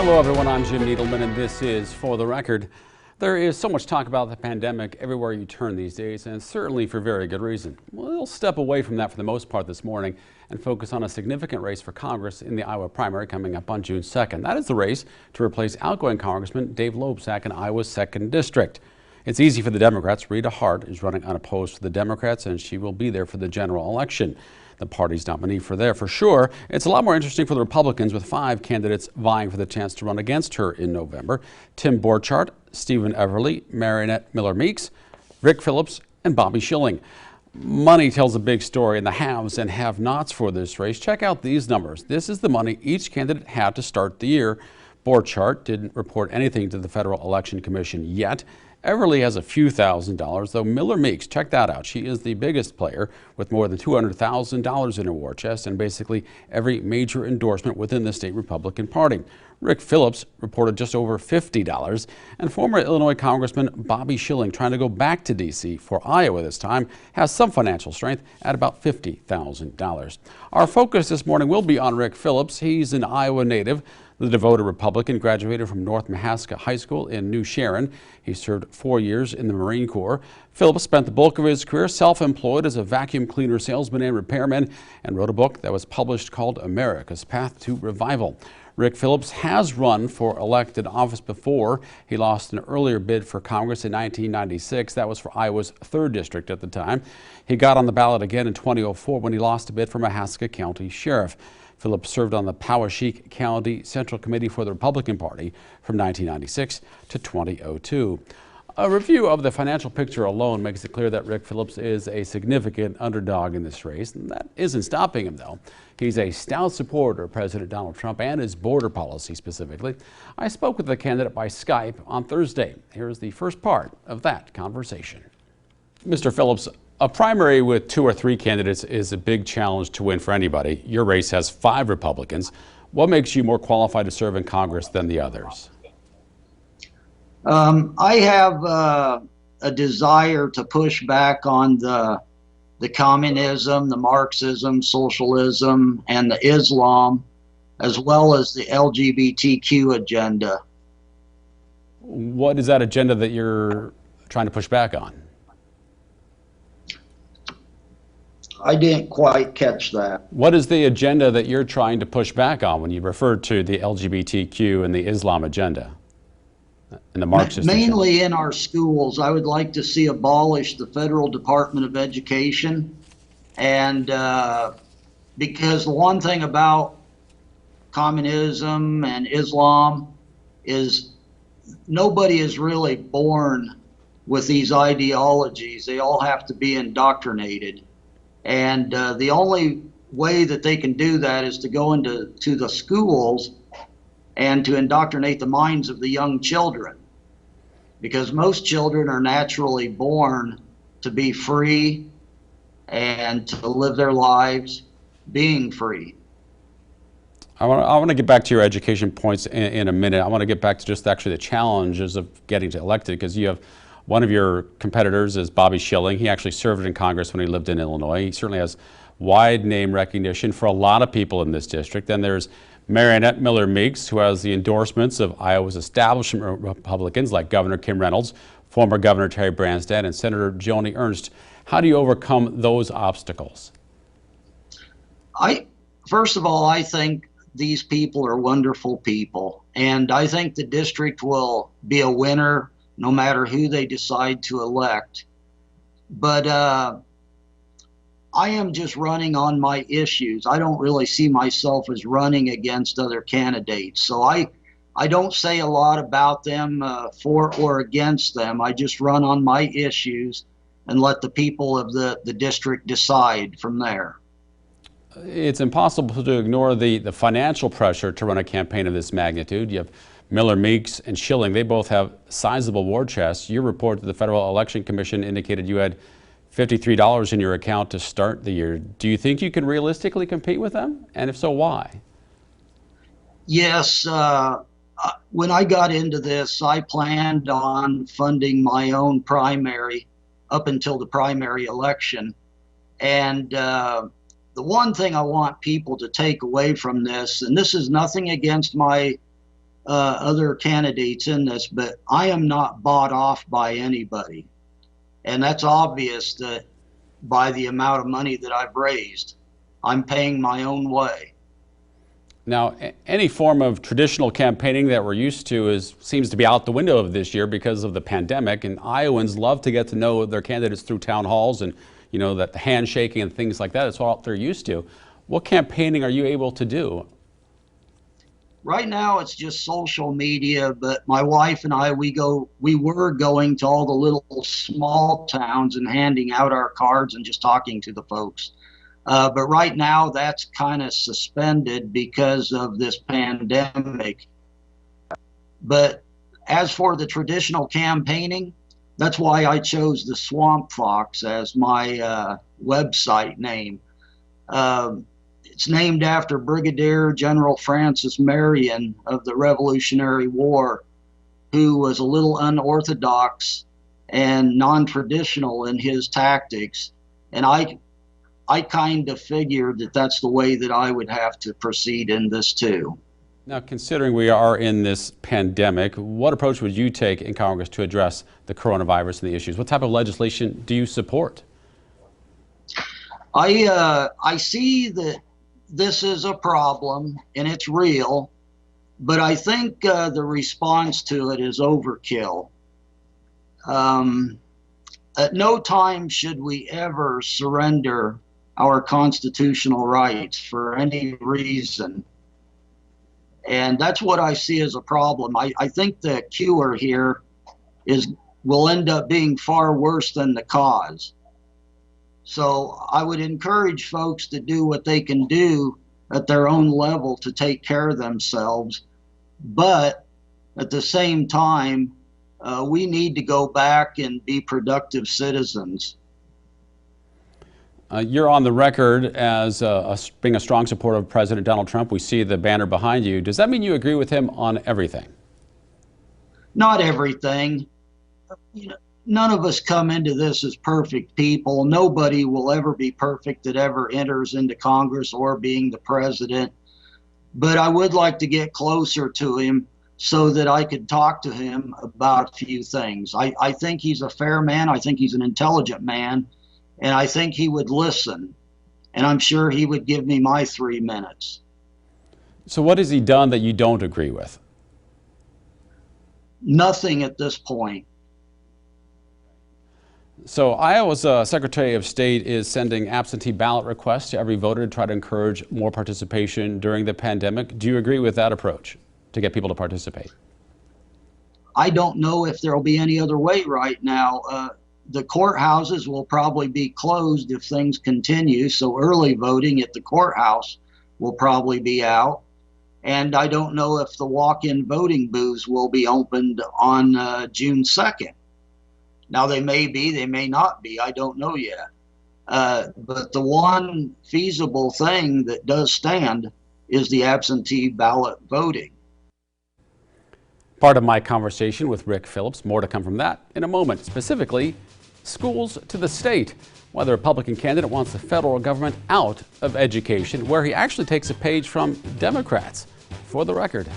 Hello everyone, I'm Jim Needleman and this is For the Record. There is so much talk about the pandemic everywhere you turn these days, and certainly for very good reason. We'll step away from that for the most part this morning and focus on a significant race for Congress in the Iowa primary coming up on June 2nd. That is the race to replace outgoing Congressman Dave Loebsack in Iowa's 2nd District. It's easy for the Democrats. Rita Hart is running unopposed for the Democrats, and she will be there for the general election. The party's nominee for sure. It's a lot more interesting for the Republicans, with 5 candidates vying for the chance to run against her in November. Tim Borchardt, Stephen Everly, Marinette Miller-Meeks, Rick Phillips, and Bobby Schilling. Money tells a big story in the haves and have-nots for this race. Check out these numbers. This is the money each candidate had to start the year. Borchardt didn't report anything to the Federal Election Commission yet. Everly has a few $1,000s, though Miller-Meeks, check that out. She is the biggest player with more than $200,000 in her war chest and basically every major endorsement within the state Republican Party. Rick Phillips reported just over $50, and former Illinois Congressman Bobby Schilling, trying to go back to D.C. for Iowa this time, has some financial strength at about $50,000. Our focus this morning will be on Rick Phillips. He's an Iowa native. The devoted Republican graduated from North Mahaska High School in New Sharon. He served 4 years in the Marine Corps. Phillips spent the bulk of his career self-employed as a vacuum cleaner salesman and repairman, and wrote a book that was published called America's Path to Revival. Rick Phillips has run for elected office before. He lost an earlier bid for Congress in 1996. That was for Iowa's 3rd district at the time. He got on the ballot again in 2004 when he lost a bid for Mahaska County Sheriff. Phillips served on the Poweshiek County Central Committee for the Republican Party from 1996 to 2002. A review of the financial picture alone makes it clear that Rick Phillips is a significant underdog in this race. And that isn't stopping him, though. He's a stout supporter of President Donald Trump and his border policy specifically. I spoke with the candidate by Skype on Thursday. Here's the first part of that conversation. Mr. Phillips, a primary with 2 or 3 candidates is a big challenge to win for anybody. Your race has 5 Republicans. What makes you more qualified to serve in Congress than the others? I have a desire to push back on the communism, the Marxism, socialism, and the Islam, as well as the LGBTQ agenda. What is that agenda that you're trying to push back on? I didn't quite catch that. What is the agenda that you're trying to push back on when you refer to the LGBTQ and the Islam agenda and the Marxist Mainly agenda? In our schools, I would like to see abolish the Federal Department of Education. And because the one thing about communism and Islam is nobody is really born with these ideologies. They all have to be indoctrinated. And the only way that they can do that is to go into the schools and to indoctrinate the minds of the young children, because most children are naturally born to be free and to live their lives being free. I want to get back to your education points in a minute. I want to get back to just actually the challenges of getting elected, because you have one of your competitors is Bobby Schilling. He actually served in Congress when he lived in Illinois. He certainly has wide name recognition for a lot of people in this district. Then there's Marinette Miller-Meeks, who has the endorsements of Iowa's establishment Republicans like Governor Kim Reynolds, former Governor Terry Branstad, and Senator Joni Ernst. How do you overcome those obstacles? First of all, I think these people are wonderful people, and I think the district will be a winner no matter who they decide to elect. But I am just running on my issues. I don't really see myself as running against other candidates. So I don't say a lot about them for or against them. I just run on my issues and let the people of the district decide from there. It's impossible to ignore the financial pressure to run a campaign of this magnitude. You have Miller-Meeks and Schilling. They both have sizable war chests. Your report to the Federal Election Commission indicated you had $53 in your account to start the year. Do you think you can realistically compete with them? And if so, why? Yes. When I got into this, I planned on funding my own primary up until the primary election. And the one thing I want people to take away from this, and this is nothing against my other candidates in this, but I am not bought off by anybody. And that's obvious that by the amount of money that I've raised, I'm paying my own way. Now, any form of traditional campaigning that we're used to seems to be out the window of this year because of the pandemic, and Iowans love to get to know their candidates through town halls and, that the handshaking and things like that is what they're used to. What campaigning are you able to do? Right now it's just social media, but my wife and I, we were going to all the little small towns and handing out our cards and just talking to the folks. But right now that's kind of suspended because of this pandemic. But as for the traditional campaigning, that's why I chose the Swamp Fox as my website name. It's named after Brigadier General Francis Marion of the Revolutionary War, who was a little unorthodox and non-traditional in his tactics. And I kind of figured that that's the way that I would have to proceed in this too. Now, considering we are in this pandemic, what approach would you take in Congress to address the coronavirus and the issues? What type of legislation do you support? I see that this is a problem and it's real, but I think the response to it is overkill. At no time should we ever surrender our constitutional rights for any reason. And that's what I see as a problem. I think the cure here will end up being far worse than the cause. So I would encourage folks to do what they can do at their own level to take care of themselves. But at the same time, we need to go back and be productive citizens. You're on the record as being a strong supporter of President Donald Trump. We see the banner behind you. Does that mean you agree with him on everything? Not everything. None of us come into this as perfect people. Nobody will ever be perfect that ever enters into Congress or being the president. But I would like to get closer to him so that I could talk to him about a few things. I think he's a fair man. I think he's an intelligent man. And I think he would listen. And I'm sure he would give me my 3 minutes. So what has he done that you don't agree with? Nothing at this point. So Iowa's Secretary of State is sending absentee ballot requests to every voter to try to encourage more participation during the pandemic. Do you agree with that approach to get people to participate? I don't know if there'll be any other way right now. The courthouses will probably be closed if things continue, so early voting at the courthouse will probably be out. And I don't know if the walk-in voting booths will be opened on June 2nd. Now they may be, they may not be, I don't know yet. But the one feasible thing that does stand is the absentee ballot voting. Part of my conversation with Rick Phillips. More to come from that in a moment. Specifically, schools to the state. Why the Republican candidate wants the federal government out of education, where he actually takes a page from Democrats. For the record.